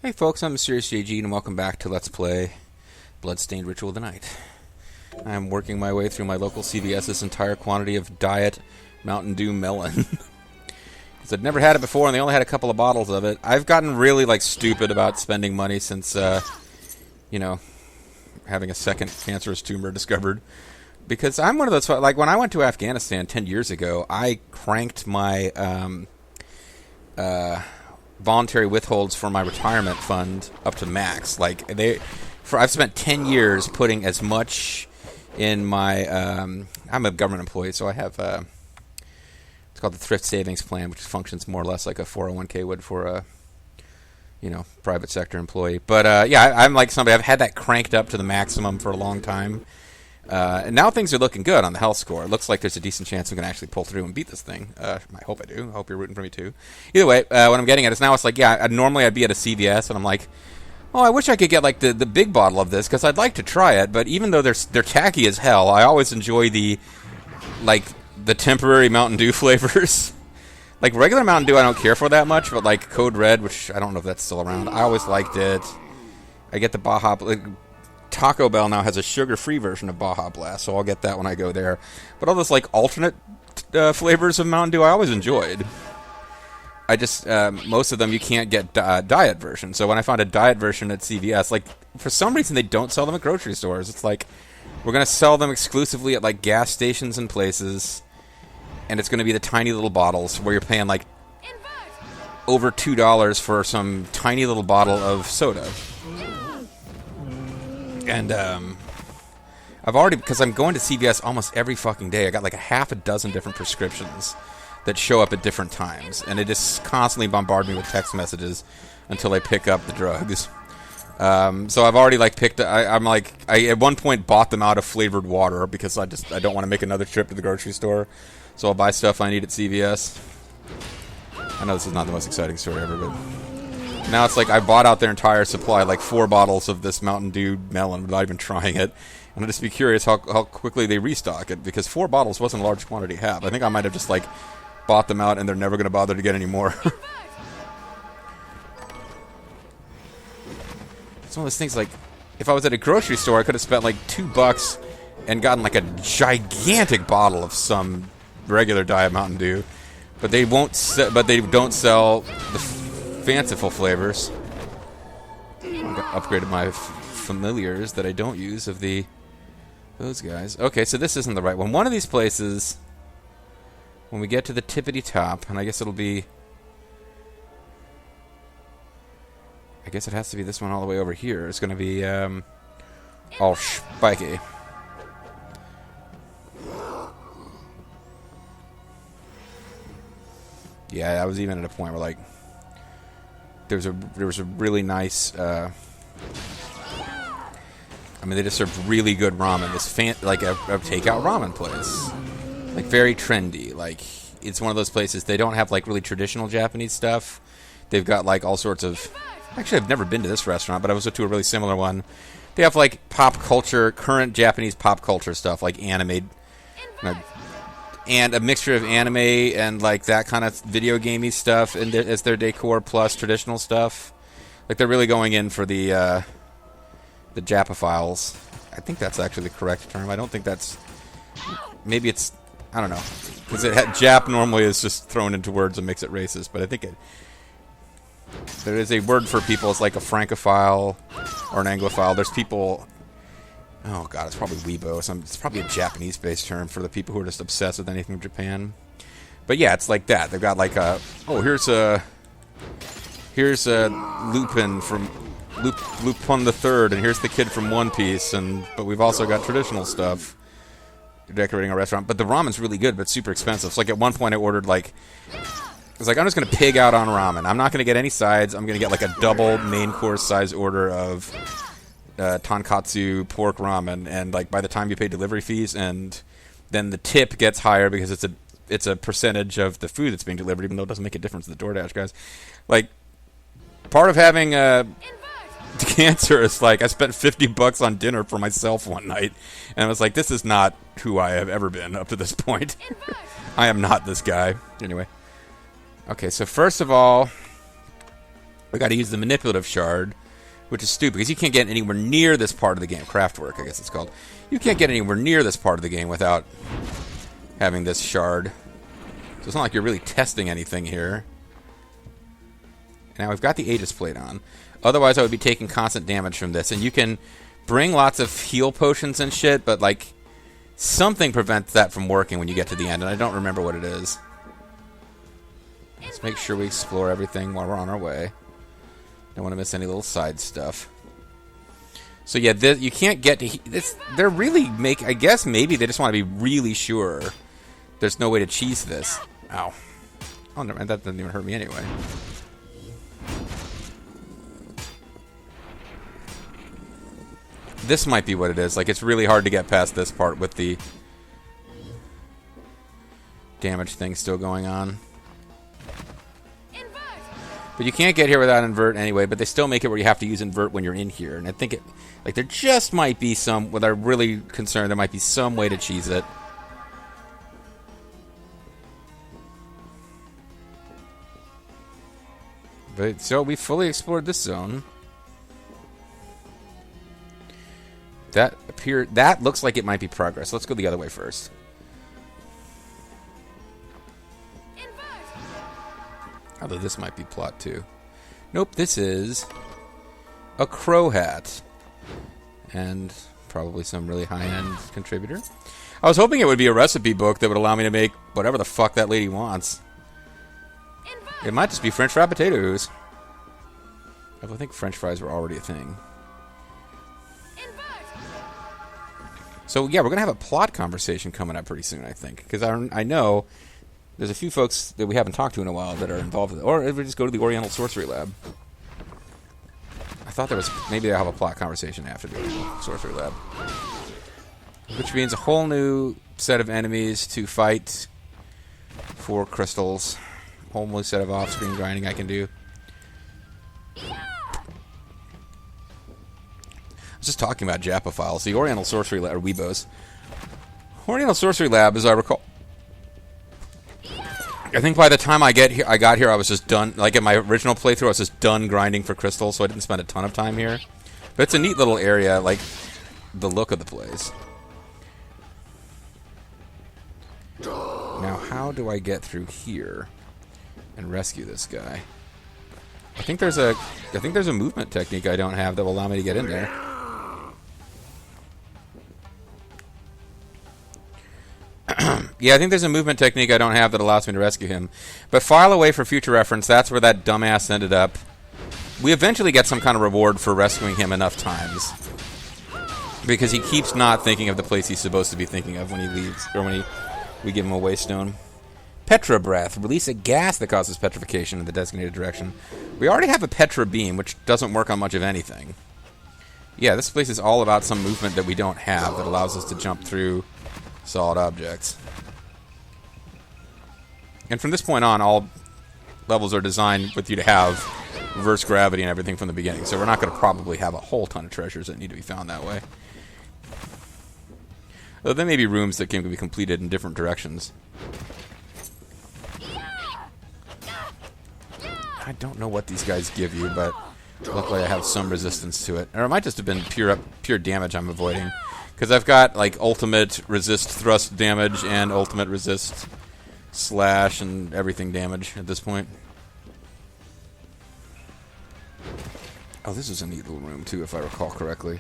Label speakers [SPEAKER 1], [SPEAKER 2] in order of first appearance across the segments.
[SPEAKER 1] Hey folks, I'm Mysterious JG and welcome back to Let's Play Bloodstained Ritual of the Night. I'm working my way through my local CVS's entire quantity of Diet Mountain Dew melon. Because I'd never had it before and they only had a couple of bottles of it. I've gotten really stupid about spending money since, you know, having a second cancerous tumor discovered. Because I'm one of those, like when I went to Afghanistan 10 years ago, I cranked my, voluntary withholds for my retirement fund up to max. I've spent 10 years putting as much in my, I'm a government employee, so I have, it's called the Thrift Savings Plan, which functions more or less like a 401k would for a, private sector employee. But, yeah, I'm like somebody, I've had that cranked up to the maximum for a long time. And now things are looking good on the health score. It looks like there's a decent chance I'm going to actually pull through and beat this thing. I hope I do. I hope you're rooting for me too. Either way, what I'm getting at is now it's like, yeah, normally I'd be at a CVS and I'm like, oh, I wish I could get like the big bottle of this because I'd like to try it. But even though they're tacky as hell, I always enjoy the temporary Mountain Dew flavors. Like regular Mountain Dew I don't care for that much, but like Code Red, which I don't know if that's still around, I always liked it. I get the Baja... Taco Bell now has a sugar-free version of Baja Blast, so I'll get that when I go there. But all those alternate flavors of Mountain Dew I always enjoyed. I just most of them you can't get diet version. So when I found a diet version at CVS, for some reason they don't sell them at grocery stores. It's like we're gonna sell them exclusively at gas stations and places, and it's gonna be the tiny little bottles where you're paying over $2 for some tiny little bottle of soda. And, I've already, because I'm going to CVS almost every fucking day, I got a half a dozen different prescriptions that show up at different times. And it just constantly bombards me with text messages until I pick up the drugs. So I've already, I at one point bought them out of flavored water because I don't want to make another trip to the grocery store. So I'll buy stuff I need at CVS. I know this is not the most exciting story ever, but... Now it's I bought out their entire supply, 4 bottles of this Mountain Dew melon without even trying it. And I'd just be curious how quickly they restock it, because 4 bottles wasn't a large quantity to have. I think I might have just, bought them out and they're never going to bother to get any more. It's one of those things, if I was at a grocery store, I could have spent, $2 and gotten, a gigantic bottle of some regular Diet Mountain Dew. But they don't sell the fanciful flavors. I've upgraded my familiars that I don't use of those guys. Okay, so this isn't the right one. One of these places, when we get to the tippity top, and I guess it'll be... I guess it has to be this one all the way over here. It's going to be all spiky. Yeah, I was even at a point where there was a really nice. They just served really good ramen. This a takeout ramen place, very trendy. It's one of those places they don't have really traditional Japanese stuff. They've got all sorts of. Actually, I've never been to this restaurant, but I was to a really similar one. They have pop culture, current Japanese pop culture stuff, anime. And a mixture of anime and that kind of video gamey stuff and as their decor plus traditional stuff. They're really going in for the Japophiles. I think that's actually the correct term. I don't think that's... Maybe it's... I don't know. Because Jap normally is just thrown into words and makes it racist, but I think it... There is a word for people. It's like a Francophile or an Anglophile. There's people... Oh, God, it's probably Weibo. It's probably a Japanese-based term for the people who are just obsessed with anything from Japan. But, yeah, it's like that. They've got, oh, here's Lupin from Lupin the Third, and here's the kid from One Piece, but we've also got traditional stuff decorating a restaurant. But the ramen's really good, but super expensive. So, at one point I ordered, I was I'm just going to pig out on ramen. I'm not going to get any sides. I'm going to get, a double main course size order of... tonkatsu pork ramen, and by the time you pay delivery fees, and then the tip gets higher because it's a percentage of the food that's being delivered, even though it doesn't make a difference to the DoorDash guys. Part of having cancer is I spent $50 on dinner for myself one night, and I was this is not who I have ever been up to this point. I am not this guy. Anyway, okay, so first of all, We got to use the manipulative shard, which is stupid because you can't get anywhere near this part of the game. Craftwork, I guess it's called. You can't get anywhere near this part of the game without having this shard. So it's not like you're really testing anything here. Now we've got the Aegis plate on. Otherwise, I would be taking constant damage from this. And you can bring lots of heal potions and shit, but like something prevents that from working when you get to the end, and I don't remember what it is. Let's make sure we explore everything while we're on our way. Don't want to miss any little side stuff. So yeah, you can't get to... They're really I guess maybe they just want to be really sure there's no way to cheese this. Ow. Oh, never mind. That doesn't even hurt me anyway. This might be what it is. Like, it's really hard to get past this part with the damage thing still going on. But you can't get here without invert anyway, but they still make it where you have to use invert when you're in here. And I think like, there just might be some, what I'm really concerned, there might be some way to cheese it. But, so we fully explored this zone. That looks like it might be progress. Let's go the other way first. Although this might be plot too. Nope, this is a crow hat. And probably some really high-end contributor. I was hoping it would be a recipe book that would allow me to make whatever the fuck that lady wants. It might just be French fried potatoes. I think French fries were already a thing. So, yeah, we're going to have a plot conversation coming up pretty soon, I think. Because I know there's a few folks that we haven't talked to in a while that are involved with it. Or if we just go to the Oriental Sorcery Lab. I thought there was... Maybe I'll have a plot conversation after the Oriental Sorcery Lab. Which means a whole new set of enemies to fight for crystals. A whole new set of off-screen grinding I can do. Just talking about Japophiles, the Oriental Sorcery Lab, or Weebos. Oriental Sorcery Lab, as I recall, I think by the time I got here, I was just done. Like in my original playthrough, I was just done grinding for crystals, so I didn't spend a ton of time here. But it's a neat little area, like the look of the place. Now, how do I get through here and rescue this guy? I think there's a movement technique I don't have that will allow me to get in there. Yeah, I think there's a movement technique I don't have that allows me to rescue him. But file away for future reference. That's where that dumbass ended up. We eventually get some kind of reward for rescuing him enough times. Because he keeps not thinking of the place he's supposed to be thinking of when he leaves, or when we give him a waystone. Petra Breath. Release a gas that causes petrification in the designated direction. We already have a Petra Beam, which doesn't work on much of anything. Yeah, this place is all about some movement that we don't have that allows us to jump through solid objects. And from this point on, all levels are designed with you to have reverse gravity and everything from the beginning. So we're not going to probably have a whole ton of treasures that need to be found that way. Though there may be rooms that can be completed in different directions. I don't know what these guys give you, but luckily I have some resistance to it. Or it might just have been pure damage I'm avoiding. Because I've got, like, ultimate resist thrust damage and ultimate resist slash and everything damage at this point. Oh, this is a neat little room, too, if I recall correctly.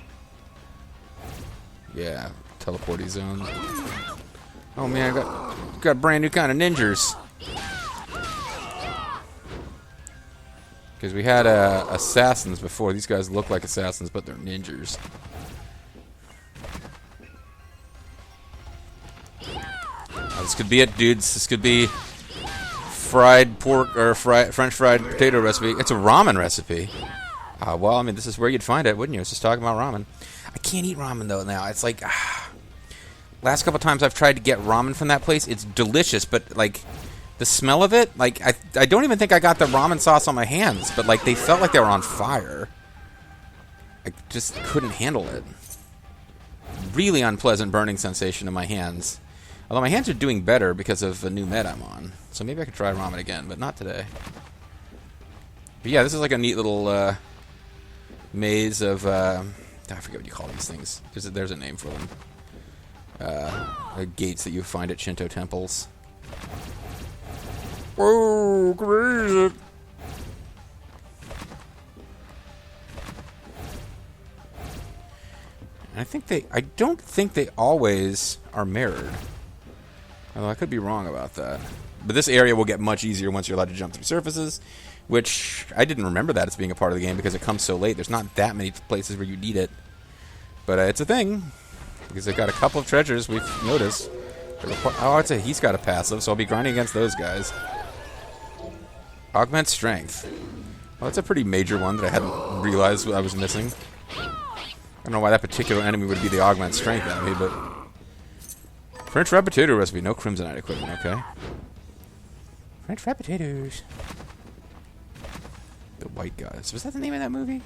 [SPEAKER 1] Yeah, teleporty zone. Oh, man, I got a brand new kind of ninjas. Because we had assassins before. These guys look like assassins, but they're ninjas. This could be it, dudes. This could be fried pork or French fried potato recipe. It's a ramen recipe. Well, I mean, this is where you'd find it, wouldn't you? I was just talking about ramen. I can't eat ramen, though, now. It's like... last couple times I've tried to get ramen from that place, it's delicious, but, like, the smell of it, like, I don't even think I got the ramen sauce on my hands, but, like, they felt like they were on fire. I just couldn't handle it. Really unpleasant burning sensation in my hands. Although my hands are doing better because of the new med I'm on. So maybe I could try ramen again, but not today. But yeah, this is like a neat little maze of I forget what you call these things. There's a name for them. Gates that you find at Shinto temples. Whoa, crazy! I don't think they always are mirrored. Although I could be wrong about that. But this area will get much easier once you're allowed to jump through surfaces, which I didn't remember that as being a part of the game because it comes so late. There's not that many places where you need it. But it's a thing, because they've got a couple of treasures we've noticed. Oh, I'd say he's got a passive, so I'll be grinding against those guys. Augment strength. Well, that's a pretty major one that I hadn't realized I was missing. I don't know why that particular enemy would be the augment strength enemy, but... French fried potato recipe, no crimsonite equipment, okay. French fried potatoes. The White Goddess. Was that the name of that movie?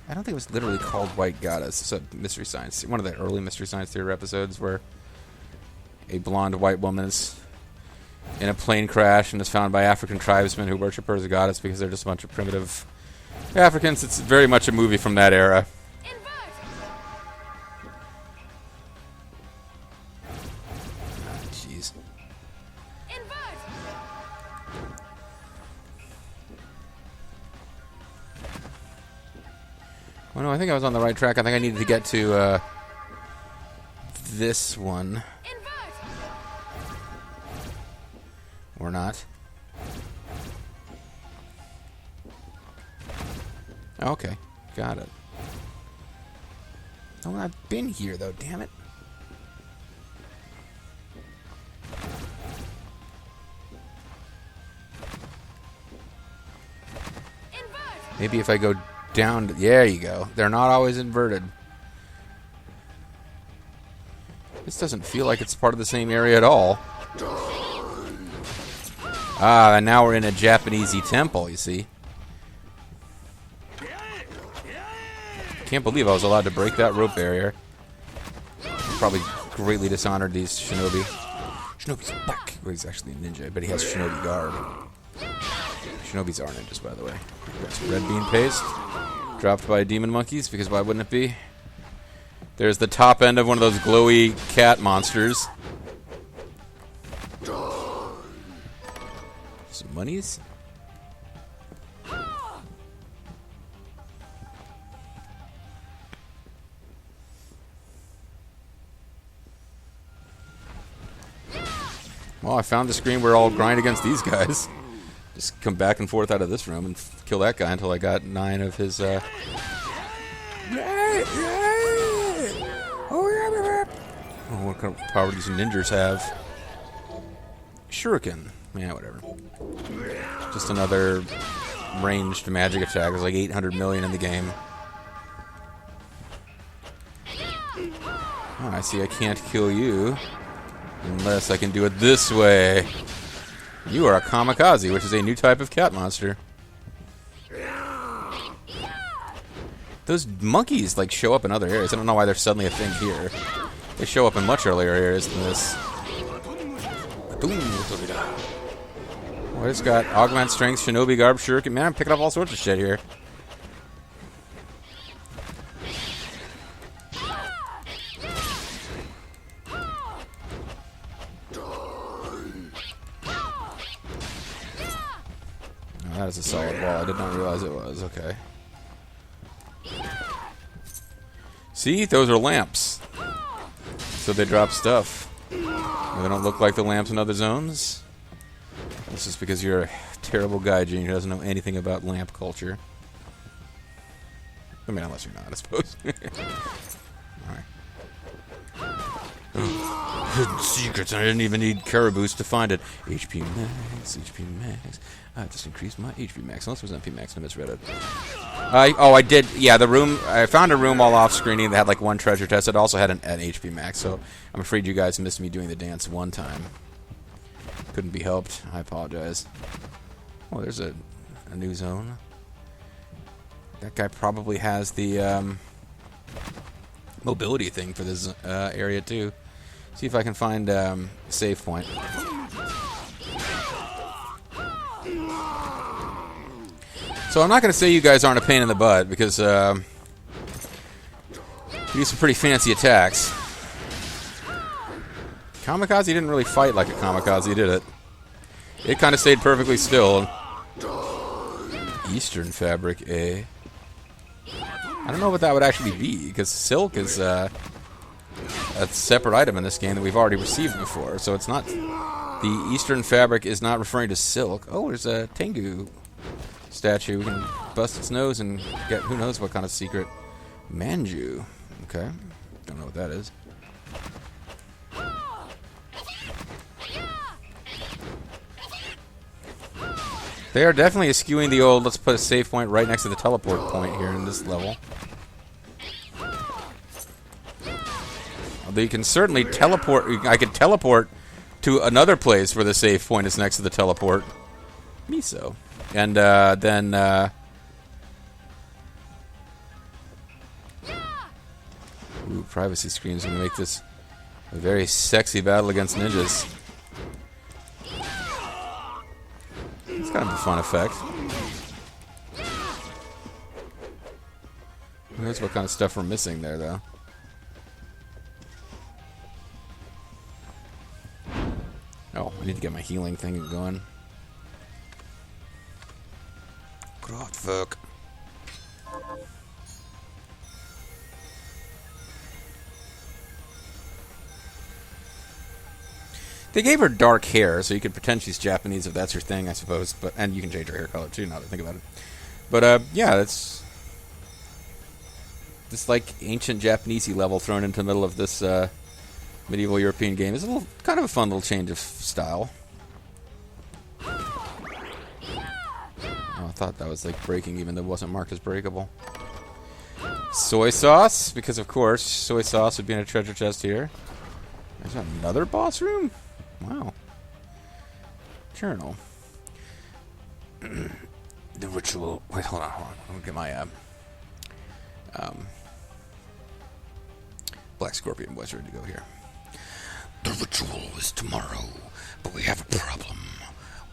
[SPEAKER 1] I don't think it was literally called White Goddess. It's a Mystery Science... One of the early Mystery Science Theater episodes where a blonde white woman is in a plane crash and is found by African tribesmen who worship her as a goddess because they're just a bunch of primitive Africans. It's very much a movie from that era. Jeez. Oh no, I think I was on the right track. I think I needed to get to this one. Or not. Okay, got it. Oh, I've been here though, damn it. Maybe if I go down to, there you go. They're not always inverted. This doesn't feel like it's part of the same area at all. Ah, and now we're in a Japanesey temple, you see. Can't believe I was allowed to break that rope barrier. Probably greatly dishonored these shinobi. Shinobi's black. Well, he's actually a ninja, but he has shinobi garb. Shinobis are ninjas, by the way. Got some red bean paste. Dropped by demon monkeys, because why wouldn't it be? There's the top end of one of those glowy cat monsters. Some monies? Well, I found the screen where I'll grind against these guys. Just come back and forth out of this room and kill that guy until I got 9 of his, Oh, what kind of power do these ninjas have? Shuriken. Yeah, whatever. Just another ranged magic attack. There's like 800 million in the game. Oh, I see I can't kill you unless I can do it this way. You are a kamikaze, which is a new type of cat monster. Those monkeys, like, show up in other areas. I don't know why they're suddenly a thing here. They show up in much earlier areas than this. Oh, it's got augment strength, shinobi garb, shuriken. Man, I'm picking up all sorts of shit here. Oh, that is a solid wall. I did not realize it was. Okay. See? Those are lamps. So they drop stuff. They don't look like the lamps in other zones. This is because you're a terrible gaijin who doesn't know anything about lamp culture. I mean, unless you're not, I suppose. Alright. Hidden secrets. I didn't even need Caribous to find it. HP max, HP max. I just increased my HP max. Unless it was MP max and I misread it. Oh, I did. Yeah, the room. I found a room all off screening that had like one treasure chest. It also had an HP max. So I'm afraid you guys missed me doing the dance one time. Couldn't be helped. I apologize. Oh, there's a new zone. That guy probably has the mobility thing for this area too. See if I can find a save point. So I'm not going to say you guys aren't a pain in the butt, because you do some pretty fancy attacks. Kamikaze didn't really fight like a kamikaze, did it? It kind of stayed perfectly still. Eastern fabric, eh? I don't know what that would actually be, because silk is a separate item in this game that we've already received before, so it's not... The Eastern fabric is not referring to silk. Oh, there's a Tengu statue. We can bust its nose and get who knows what kind of secret. Manju. Okay. Don't know what that is. They are definitely eschewing the old, let's put a save point right next to the teleport point here in this level. Although you can certainly teleport, I could teleport to another place where the save point is next to the teleport. Miso. And then... Ooh, privacy screen's gonna make this a very sexy battle against ninjas. It's kind of a fun effect. Who knows what kind of stuff we're missing there, though. Oh, I need to get my healing thing going. God, fuck. They gave her dark hair, so you could pretend she's Japanese if that's your thing, I suppose. But and you can change her hair color too, now that I think about it. But yeah, it's this like ancient Japanesey level thrown into the middle of this medieval European game is a little kind of a fun little change of style. Oh, I thought that was like breaking, even though it wasn't marked as breakable. Soy sauce, because of course soy sauce would be in a treasure chest here. There's another boss room. Wow. Journal. The ritual. Wait, hold on. Let me get my Black Scorpion was ready to go here. The ritual is tomorrow, but we have a problem.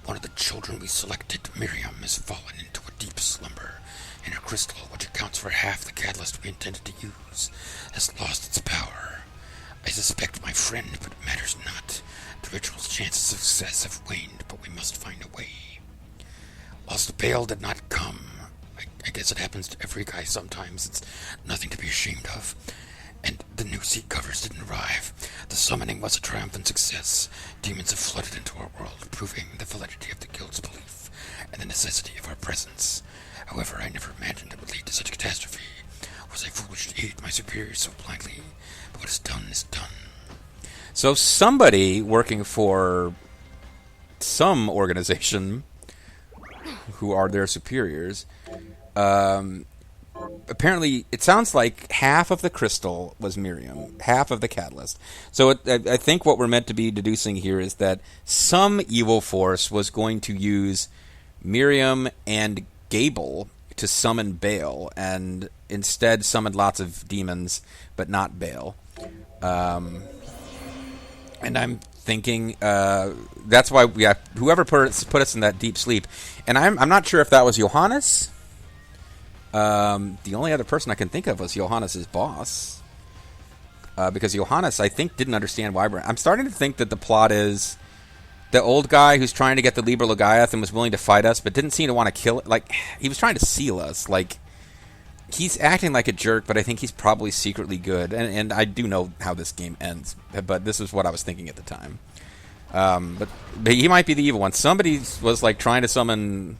[SPEAKER 1] One of the children we selected, Miriam, has fallen into a deep slumber, and her crystal, which accounts for half the catalyst we intended to use, has lost its power. I suspect my friend, but it matters not. The ritual's chances of success have waned, but we must find a way. Whilst Bale did not come, I guess it happens to every guy sometimes, it's nothing to be ashamed of. And the new seat covers didn't arrive. The summoning was a triumphant success. Demons have flooded into our world, proving the validity of the guild's belief and the necessity of our presence. However, I never imagined it would lead to such a catastrophe. Was I foolish to aid my superiors so blindly? But what is done is done. So somebody working for some organization who are their superiors, apparently it sounds like half of the crystal was Miriam, half of the catalyst. So I think what we're meant to be deducing here is that some evil force was going to use Miriam and Gable to summon Bale, and instead summoned lots of demons, but not Bale. And I'm thinking that's why whoever put us in that deep sleep. And I'm not sure if that was Johannes. The only other person I can think of was Johannes' boss. Because Johannes, I think, didn't understand why I'm starting to think that the plot is the old guy who's trying to get the Liber Logaeth and was willing to fight us, but didn't seem to want to kill it. Like, he was trying to seal us. Like, he's acting like a jerk, but I think he's probably secretly good. And I do know how this game ends, but this is what I was thinking at the time. But he might be the evil one. Somebody was, like, trying to summon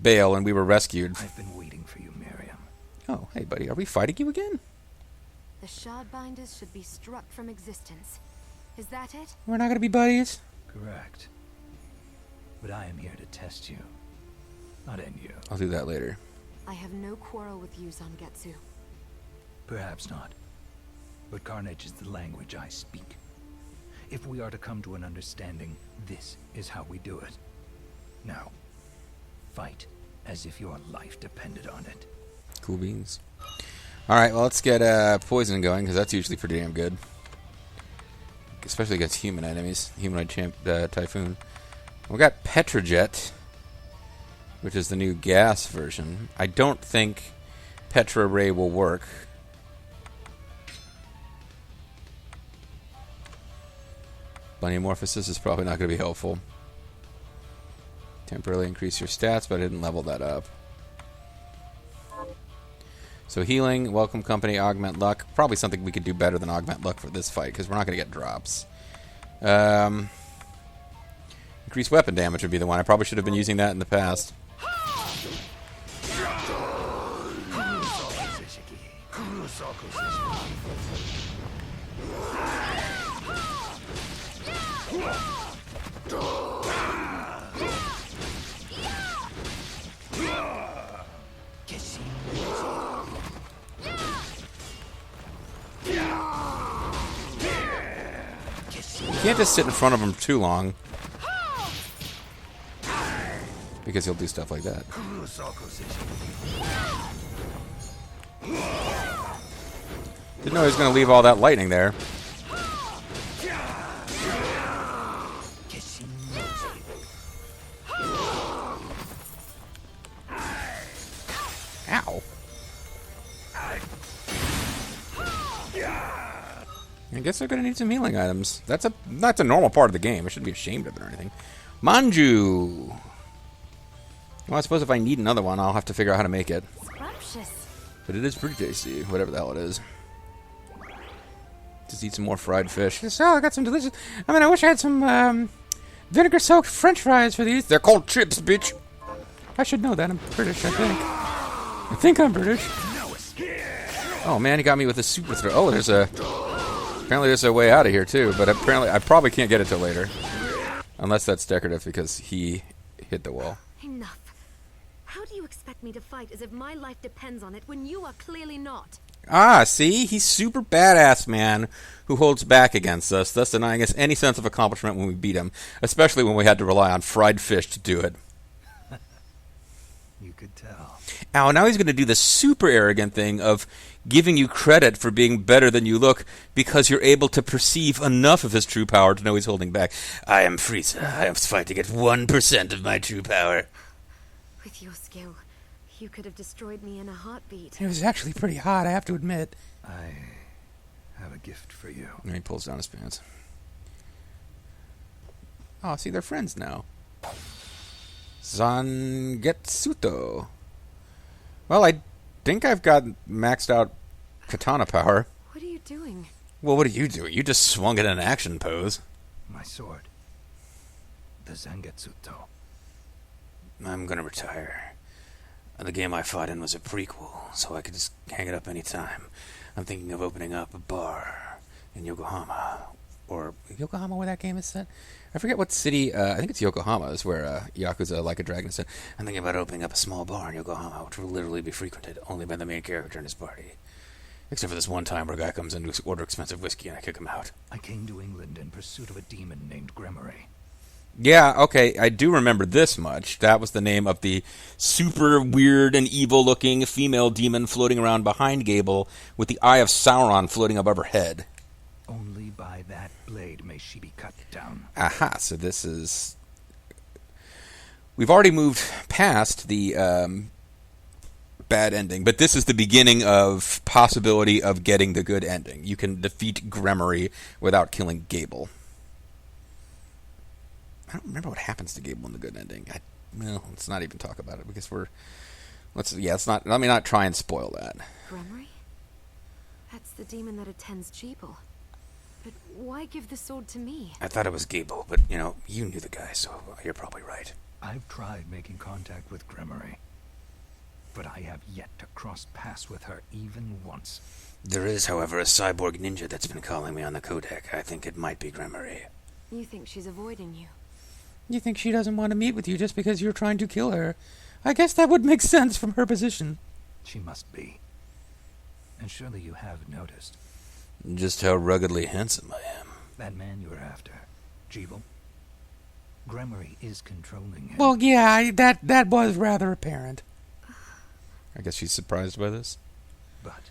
[SPEAKER 1] Bale, and we were rescued.
[SPEAKER 2] I've been waiting for you, Miriam.
[SPEAKER 1] Oh, hey, buddy. Are we fighting you again?
[SPEAKER 3] The Shardbinders should be struck from existence. Is that it?
[SPEAKER 1] We're not going to be buddies?
[SPEAKER 2] Correct. But I am here to test you, not end you.
[SPEAKER 1] I'll do that later.
[SPEAKER 3] I have no quarrel with you, Zangetsu.
[SPEAKER 2] Perhaps not. But carnage is the language I speak. If we are to come to an understanding, this is how we do it. Now, fight as if your life depended on it.
[SPEAKER 1] Cool beans. Alright, well, let's get poison going, because that's usually pretty damn good. Especially against human enemies. Humanoid Typhoon. We got Petrojet. which is the new gas version. I don't think Petra Ray will work. Bunny-morphosis is probably not going to be helpful. Temporarily increase your stats, but I didn't level that up. So healing, welcome company, augment luck. Probably something we could do better than augment luck for this fight, because we're not going to get drops. Increase weapon damage would be the one. I probably should have been using that in the past. You can't just sit in front of him too long, because he'll do stuff like that. Didn't know he was going to leave all that lightning there. Ow. I guess they're going to need some healing items. That's a normal part of the game. I shouldn't be ashamed of it or anything. Manju. Well, I suppose if I need another one, I'll have to figure out how to make it.
[SPEAKER 3] Scrumptious.
[SPEAKER 1] But it is pretty tasty, whatever the hell it is. Just eat some more fried fish. So I got some delicious... I mean, I wish I had some vinegar-soaked french fries for these. They're called chips, bitch. I should know that. I'm British, I think. I think I'm British. Oh, man, he got me with a super throw. Oh, there's a... Apparently there's a way out of here, too. But apparently I probably can't get it till later. Unless that's decorative, because he hit the wall.
[SPEAKER 3] Enough. How do you expect me to fight as if my life depends on it when you are clearly not?
[SPEAKER 1] Ah, see? He's super badass, man, who holds back against us, thus denying us any sense of accomplishment when we beat him, especially when we had to rely on fried fish to do it.
[SPEAKER 2] You could tell.
[SPEAKER 1] Ow, now he's going to do the super arrogant thing of giving you credit for being better than you look because you're able to perceive enough of his true power to know he's holding back. I am Frieza. I am fighting at 1% of my true power.
[SPEAKER 3] With your skill, you could have destroyed me in a heartbeat.
[SPEAKER 1] It was actually pretty hot, I have to admit.
[SPEAKER 2] I have a gift for you.
[SPEAKER 1] And he pulls down his pants. Oh, see, they're friends now. Zangetsu. Well, I think I've got maxed out katana power.
[SPEAKER 3] What are you doing?
[SPEAKER 1] Well, what are you doing? You just swung it in an action pose.
[SPEAKER 2] My sword. The Zangetsu.
[SPEAKER 1] I'm gonna retire. The game I fought in was a prequel, so I could just hang it up any time. I'm thinking of opening up a bar in Yokohama. Or Yokohama, where that game is set? I forget what city. I think it's Yokohama is where Yakuza Like a Dragon is set. I'm thinking about opening up a small bar in Yokohama, which will literally be frequented only by the main character and his party. Except for this one time where a guy comes in to order expensive whiskey and I kick him out.
[SPEAKER 2] I came to England in pursuit of a demon named Gremory.
[SPEAKER 1] Yeah, okay, I do remember this much. That was the name of the super weird and evil-looking female demon floating around behind Gable with the Eye of Sauron floating above her head.
[SPEAKER 2] Only by that blade may she be cut down.
[SPEAKER 1] Aha, so this is... We've already moved past the bad ending, but this is the beginning of possibility of getting the good ending. You can defeat Gremory without killing Gable. I don't remember what happens to Gable in the good ending. Well, let's not even talk about it because let me not try and spoil that.
[SPEAKER 3] Gremory? That's the demon that attends Gable. But why give the sword to me?
[SPEAKER 1] I thought it was Gable, but you knew the guy, so you're probably right.
[SPEAKER 2] I've tried making contact with Gremory, but I have yet to cross paths with her even once.
[SPEAKER 1] There is, however, a cyborg ninja that's been calling me on the codec. I think it might be Gremory.
[SPEAKER 3] You think she's avoiding you?
[SPEAKER 1] You think she doesn't want to meet with you just because you're trying to kill her? I guess that would make sense from her position.
[SPEAKER 2] She must be. And surely you have noticed.
[SPEAKER 1] Just how ruggedly handsome I am.
[SPEAKER 2] That man you're after, Gable. Gremory is controlling him.
[SPEAKER 1] Well, yeah, that was rather apparent. I guess she's surprised by this.
[SPEAKER 2] But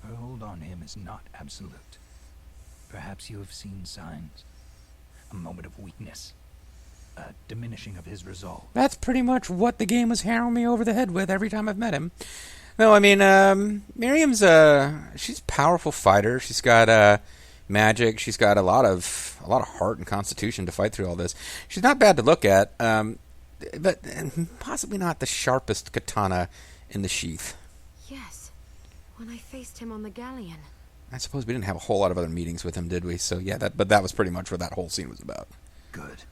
[SPEAKER 2] her hold on him is not absolute. Perhaps you have seen signs. A moment of weakness. a diminishing of his resolve.
[SPEAKER 1] That's pretty much what the game was hammering me over the head with every time I've met him. No, I mean, Miriam's she's a powerful fighter. She's got magic. She's got a lot of heart and constitution to fight through all this. She's not bad to look at, but possibly not the sharpest katana in the sheath.
[SPEAKER 3] Yes, when I faced him on the galleon.
[SPEAKER 1] I suppose we didn't have a whole lot of other meetings with him, did we? So yeah, but that was pretty much what that whole scene was about.
[SPEAKER 2] Good.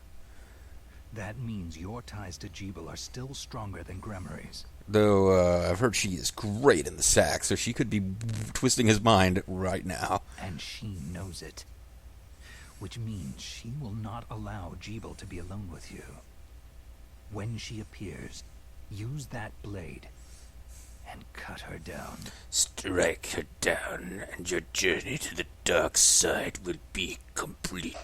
[SPEAKER 2] That means your ties to Jeeble are still stronger than Gremory's.
[SPEAKER 1] Though I've heard she is great in the sack, so she could be twisting his mind right now.
[SPEAKER 2] And she knows it. Which means she will not allow Jeeble to be alone with you. When she appears, use that blade and cut her down.
[SPEAKER 1] Strike her down, and your journey to the dark side will be complete.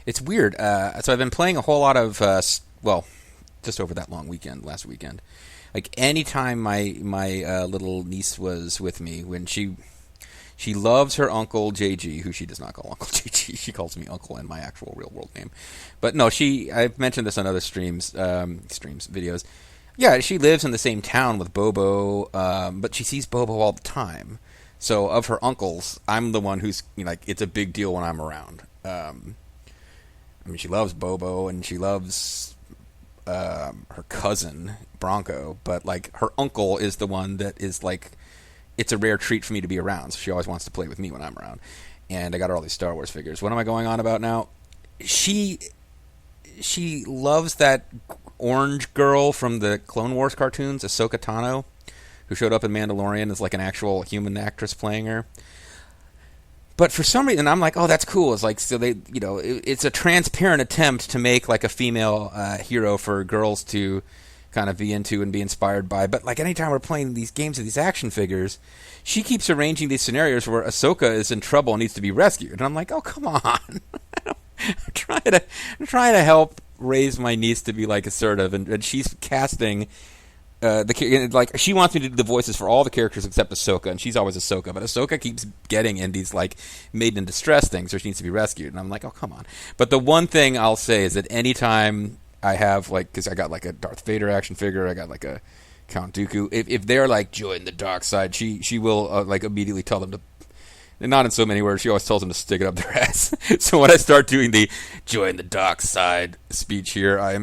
[SPEAKER 1] It's weird. So I've been playing a whole lot of, just over that long weekend, last weekend. Like, anytime my little niece was with me, when she loves her uncle JG, who she does not call Uncle JG. She calls me Uncle and my actual real world name. But no, I've mentioned this on other videos. Yeah, she lives in the same town with Bobo, but she sees Bobo all the time. So of her uncles, I'm the one who's, it's a big deal when I'm around. I mean, she loves Bobo, and she loves her cousin, Bronco, but, her uncle is the one that is, it's a rare treat for me to be around, so she always wants to play with me when I'm around. And I got her all these Star Wars figures. What am I going on about now? She loves that orange girl from the Clone Wars cartoons, Ahsoka Tano, who showed up in Mandalorian as, an actual human actress playing her. But for some reason, I'm like, oh, that's cool. It's so they, it's a transparent attempt to make a female hero for girls to kind of be into and be inspired by. But anytime we're playing these games of these action figures, she keeps arranging these scenarios where Ahsoka is in trouble and needs to be rescued. And I'm like, oh, come on. I'm trying to help raise my niece to be assertive, and she's casting. She wants me to do the voices for all the characters except Ahsoka, and she's always Ahsoka, but Ahsoka keeps getting in these maiden in distress things where she needs to be rescued, and I'm like, oh, come on. But the one thing I'll say is that anytime I have because I got a Darth Vader action figure, I got a Count Dooku, if they're join the dark side, she will immediately tell them to. And not in so many words, she always tells them to stick it up their ass. So when I start doing the join the dark side speech here, I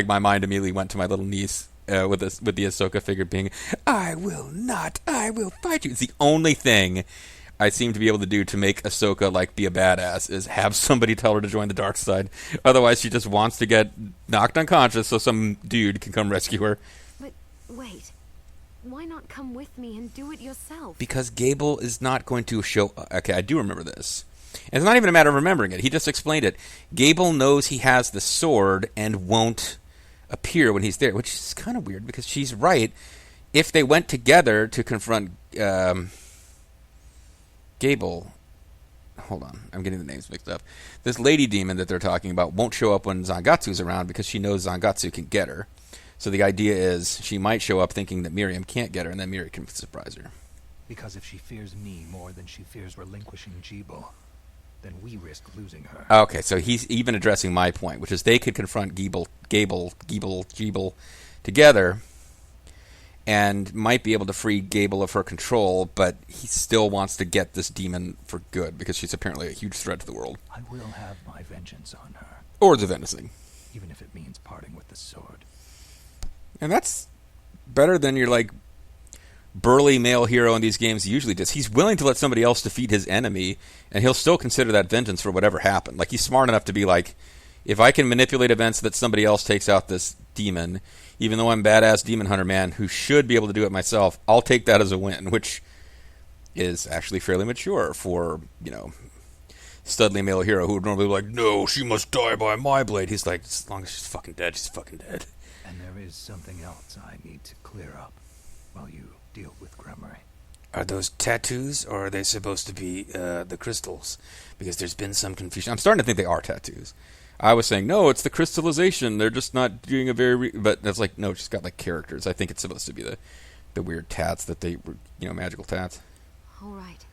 [SPEAKER 1] my mind immediately went to my little niece. With the Ahsoka figure being, I will fight you. It's the only thing I seem to be able to do to make Ahsoka be a badass is have somebody tell her to join the dark side. Otherwise, she just wants to get knocked unconscious so some dude can come rescue her.
[SPEAKER 3] But wait, why not come with me and do it yourself?
[SPEAKER 1] Because Gable is not going to show. Okay, I do remember this. And it's not even a matter of remembering it. He just explained it. Gable knows he has the sword and won't appear when he's there, which is kind of weird because she's right. If they went together to confront Gable, hold on, I'm getting the names mixed up. This lady demon that they're talking about won't show up when Zangetsu's around because she knows Zangetsu can get her. So the idea is she might show up thinking that Miriam can't get her, and then Miriam can surprise her.
[SPEAKER 2] Because if she fears me more than she fears relinquishing Jeeble, then we risk losing her.
[SPEAKER 1] Okay, so he's even addressing my point, which is they could confront Gable together and might be able to free Gable of her control, but he still wants to get this demon for good because she's apparently a huge threat to the world.
[SPEAKER 2] I will have my vengeance on her.
[SPEAKER 1] Or the venison.
[SPEAKER 2] Even if it means parting with the sword.
[SPEAKER 1] And that's better than your, burly male hero in these games usually does. He's willing to let somebody else defeat his enemy, and he'll still consider that vengeance for whatever happened. He's smart enough to be if I can manipulate events so that somebody else takes out this demon, even though I'm badass demon hunter man who should be able to do it myself, I'll take that as a win, which is actually fairly mature for, studly male hero who would normally be no, she must die by my blade. He's as long as she's fucking dead, she's fucking dead.
[SPEAKER 2] And there is something else I need to clear up while you deal with Gremory.
[SPEAKER 1] Are those tattoos, or are they supposed to be the crystals? Because there's been some confusion. I'm starting to think they are tattoos. I was saying, no, it's the crystallization. They're just not doing a very... But it's no, it's just got characters. I think it's supposed to be the weird tats that they... magical tats.
[SPEAKER 3] All right.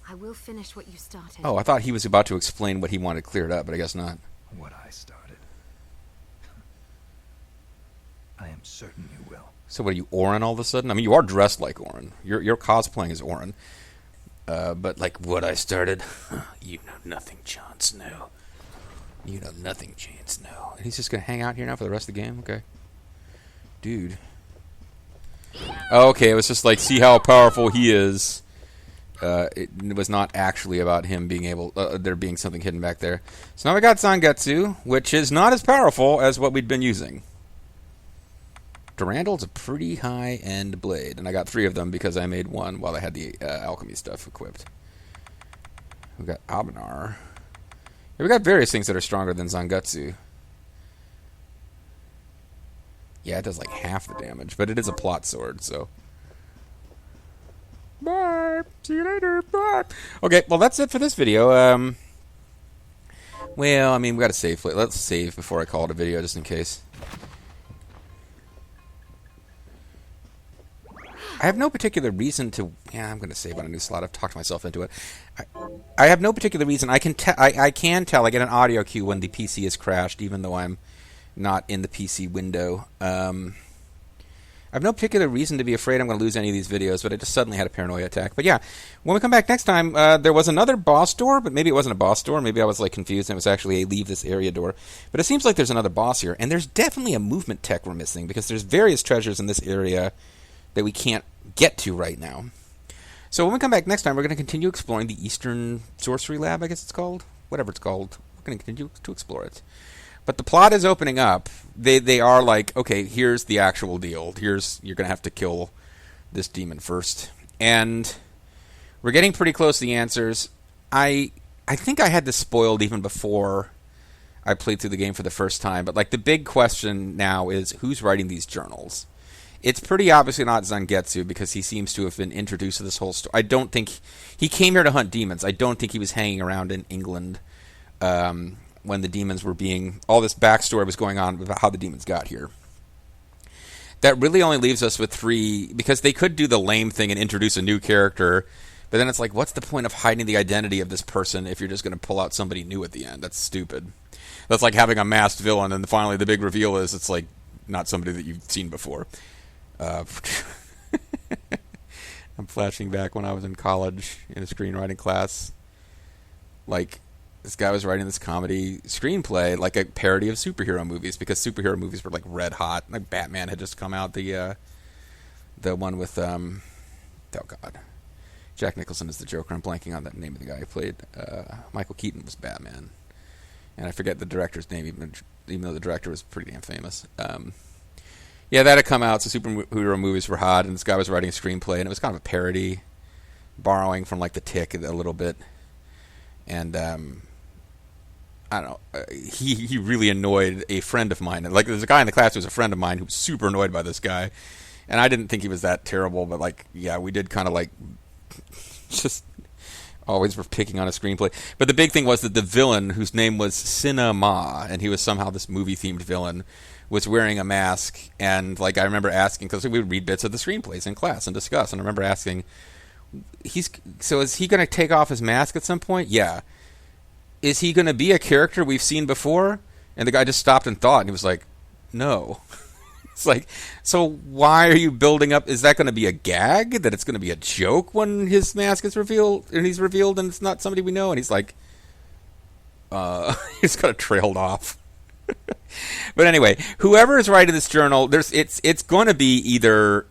[SPEAKER 3] I will finish what you started.
[SPEAKER 1] Oh, I thought he was about to explain what he wanted cleared up, but I guess not.
[SPEAKER 2] what I started. I am certain you will.
[SPEAKER 1] So what are you, Orin all of a sudden? I mean, you are dressed like Orin. You're cosplaying as Orin. But like what I started, you know nothing, Jon Snow. You know nothing, Jon Snow. And he's just going to hang out here now for the rest of the game? Okay. Dude. Oh, okay, it was just like, see how powerful he is. It was not actually about him being able, there being something hidden back there. So now we got Zangetsu, which is not as powerful as what we'd been using. Durandal's a pretty high-end blade, and I got 3 of them because I made one while I had the alchemy stuff equipped. We got Abanar. Yeah, we got various things that are stronger than Zangetsu. Yeah, it does like half the damage, but it is a plot sword, so... Bye! See you later! Bye! Okay, well that's it for this video. Well, I mean, we gotta save. Let's save before I call it a video, just in case. I have no particular reason to... Yeah, I'm going to save on a new slot. I've talked myself into it. I have no particular reason. I can tell. I get an audio cue when the PC is crashed, even though I'm not in the PC window. I have no particular reason to be afraid I'm going to lose any of these videos, but I just suddenly had a paranoia attack. But yeah, when we come back next time, there was another boss door, but maybe it wasn't a boss door. Maybe I was like confused and it was actually a leave this area door. But it seems like there's another boss here, and there's definitely a movement tech we're missing, because there's various treasures in this area that we can't get to right now. So when we come back next time, we're going to continue exploring the Eastern Sorcery Lab, I guess it's called. Whatever it's called. We're going to continue to explore it. But the plot is opening up. They are like, okay, here's the actual deal. You're going to have to kill this demon first. And we're getting pretty close to the answers. I think I had this spoiled even before I played through the game for the first time. But like the big question now is, who's writing these journals? It's pretty obviously not Zangetsu, because he seems to have been introduced to this whole story. I don't think... He came here to hunt demons. I don't think he was hanging around in England when the demons were being... All this backstory was going on about how the demons got here. That really only leaves us with 3... Because they could do the lame thing and introduce a new character, but then it's like, what's the point of hiding the identity of this person if you're just going to pull out somebody new at the end? That's stupid. That's like having a masked villain, and finally the big reveal is it's like not somebody that you've seen before. I'm flashing back when I was in college in a screenwriting class. Like, this guy was writing this comedy screenplay, like a parody of superhero movies, because superhero movies were like red hot. Like Batman had just come out, the one with oh god, Jack Nicholson is the Joker. I'm blanking on that name of the guy who played. Michael Keaton was Batman, and I forget the director's name, even though the director was pretty damn famous. Yeah, that had come out, so superhero movies were hot, and this guy was writing a screenplay, and it was kind of a parody, borrowing from, like, The Tick a little bit. And, I don't know, he really annoyed a friend of mine. Like, there's a guy in the class who was a friend of mine who was super annoyed by this guy, and I didn't think he was that terrible, but, like, yeah, we did kind of, like, just always were picking on a screenplay. But the big thing was that the villain, whose name was Cinema, and he was somehow this movie-themed villain, was wearing a mask, and like I remember asking, because we would read bits of the screenplays in class and discuss, and I remember asking, is he going to take off his mask at some point? Yeah. Is he going to be a character we've seen before? And the guy just stopped and thought, and he was like, no. It's like, so why are you building up? Is that going to be a gag? That it's going to be a joke when his mask is revealed, and he's revealed, and it's not somebody we know? And he's like, he's kind of trailed off. But anyway, whoever is writing this journal, it's going to be either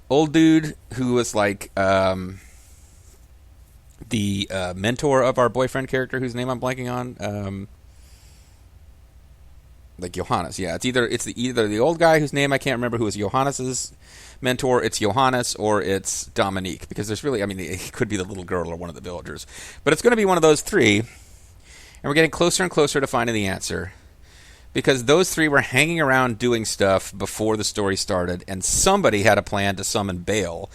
[SPEAKER 1] old dude who was like the mentor of our boyfriend character, whose name I'm blanking on, like Johannes. Yeah, it's either the old guy whose name I can't remember, who is Johannes's mentor. It's Johannes, or it's Dominique, because there's really, I mean, it could be the little girl or one of the villagers, but it's going to be one of those 3. And we're getting closer and closer to finding the answer, because those 3 were hanging around doing stuff before the story started, and somebody had a plan to summon Bale,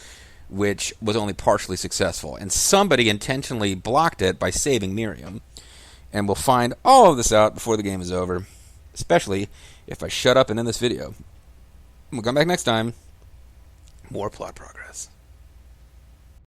[SPEAKER 1] which was only partially successful, and somebody intentionally blocked it by saving Miriam. And we'll find all of this out before the game is over, especially if I shut up and end this video. We'll come back next time. More plot progress.